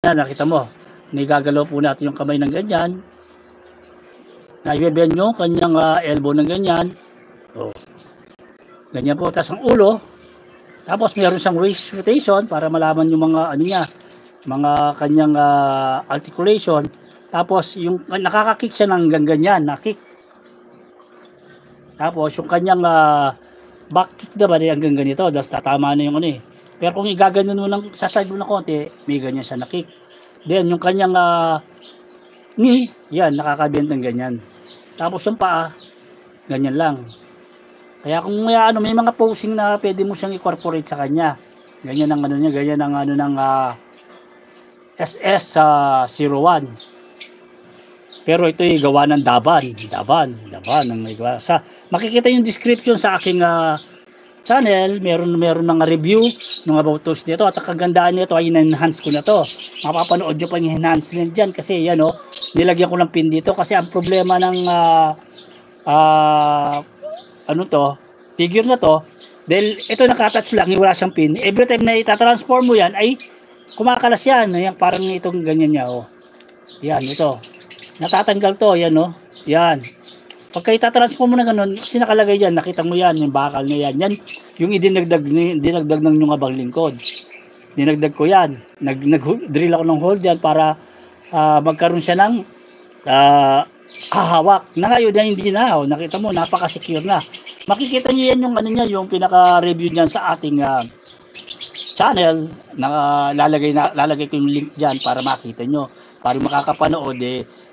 nakita mo, nagagalaw po natin yung kamay ng ganyan. Naibe-bend yung kanyang elbow ng ganyan. Oh. Ganyan po, tas ang ulo. Tapos meron siyang waist rotation para malaman yung mga ano niya, mga kanyang articulation. Tapos yung nakaka-kick siya ng ganyan, na-kick. Tapos yung kanyang back kick naman ay hanggang ganito, tapos tatama na yung ano eh. Pero kung igaganon mo lang, sa side mo ng konti, may ganyan siya na-kick. Then yung kanyang knee, yan, nakakabend ng ganyan. Tapos yung paa, ganyan lang. Kaya kung may ano, may mga posing na pwede mo siyang incorporate sa kanya. Ganyan ang ano niya, ganyan ang ano ng SS01. Pero ito ay gawa ng Daban ang may gawa. Sa makikita yung description sa aking channel, meron mga review ng about tools dito, at ang kagandaan nito ay in-enhance ko na to. Mapapanood nyo pa yung enhancement dyan kasi yan o, nilagyan ko ng pin dito kasi ang problema ng ano to, figure na to, dahil ito nakatouch lang, wala siyang pin. Every time na itatransform mo yan ay kumakalas yan, yan parang itong ganyan niya o. Yan, ito. Natatanggal to, yan o. Yan. Pagka itatransform mo na ganun, kasi nakalagay dyan, nakita mo yan, yung bakal na yan. Yan, yung dinagdag ng yung abang lingkod. Dinagdag ko yan. Nag-drill ako ng hole dyan para magkaroon siya ng hahawak. Na ngayon yan, hindi na. O, nakita mo, napaka-secure na. Makikita nyo yan yung, ano niya, yung pinaka-review dyan sa ating channel. Lalagay ko yung link dyan para makita nyo. Para makakapanood,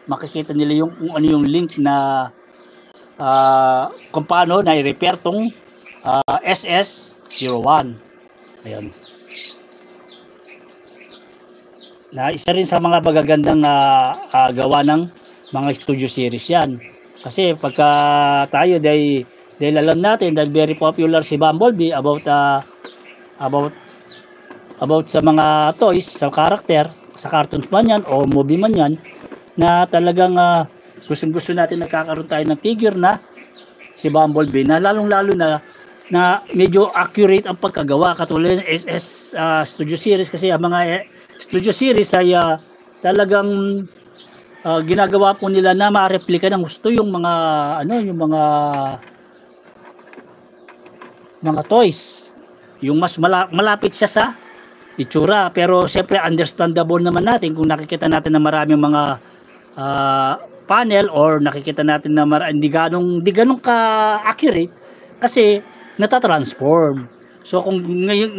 makikita nila yung kung ano yung link na kung paano na i-repair tong SS01. Ayun. Na isa rin sa mga bagagandang gawa ng mga studio series yan. Kasi pagka tayo dahil alam natin dahil very popular si Bumblebee about sa mga toys, sa karakter, sa cartoons man yan o movie man yan, na talagang gusto natin nagkakaroon tayo ng figure na si Bumblebee na lalong-lalo na medyo accurate ang pagkagawa katulad ng SS Studio Series, kasi ang mga Studio Series ay talagang ginagawa po nila na ma-replika ng gusto yung mga yung mga toys, yung mas malapit siya sa itsura, pero siyempre understandable naman natin kung nakikita natin na maraming mga panel or nakikita natin na hindi ganong ka-accurate kasi natatransform. So kung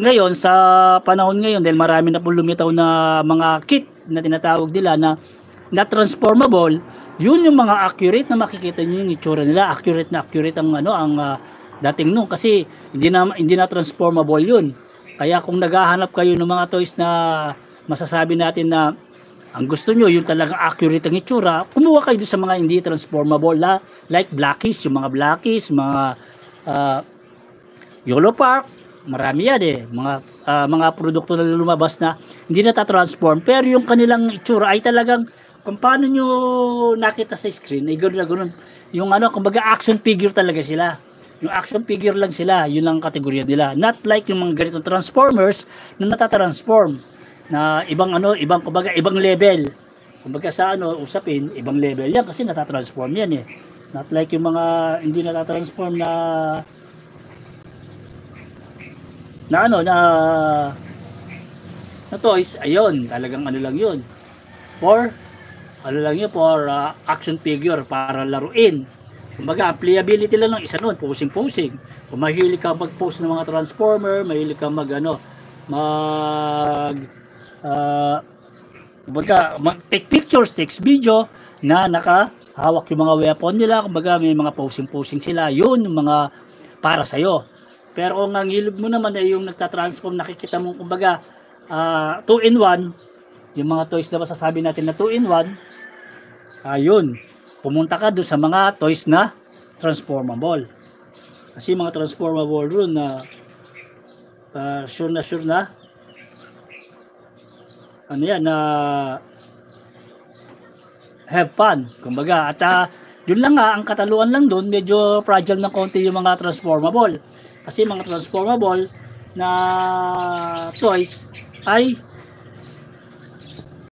ngayon sa panahon ngayon, dahil marami na po lumitaw na mga kit na tinatawag nila na transformable, yun yung mga accurate na makikita niyo yung itsura nila. Accurate ang dating nung, kasi hindi na transformable yun. Kaya kung naghahanap kayo ng mga toys na masasabi natin na ang gusto nyo, yung talagang accurate ang itsura, kumuha kayo sa mga hindi transformable na, like Blackies, yung mga Blackies, mga Yolo Park, marami yan mga produkto na lumabas na hindi natatransform, pero yung kanilang itsura ay talagang, kung paano nyo nakita sa screen, ay gano'n na gano'n. Yung kumbaga action figure talaga sila. Yung action figure lang sila, yun lang kategorya nila. Not like yung mga ganitong Transformers na natatransform. Na ibang kumbaga ibang level. Kumbaga sa usapin, ibang level yan kasi natatransform yan eh. Not like yung mga hindi natatransform na toys, ayun, talagang lang yun. For action figure para laruin. Kumbaga, playability lang ng isa nun, posing. Kung mahilig ka mag-post ng mga Transformer, mahilig ka take pictures, take video na nakahawak yung mga weapon nila, kumbaga may mga posing sila, yun yung mga para sa'yo. Pero kung ang hilog mo naman ay yung nagtatransform, nakikita mo kumbaga 2-in-1, yung mga toys na masasabi natin na 2-in-1, ayun, pumunta ka doon sa mga toys na transformable. Kasi mga transformable doon na sure na na have fun, kumbaga. At yun lang ang kataluan lang doon, medyo fragile ng konti yung mga transformable. Kasi mga transformable na toys ay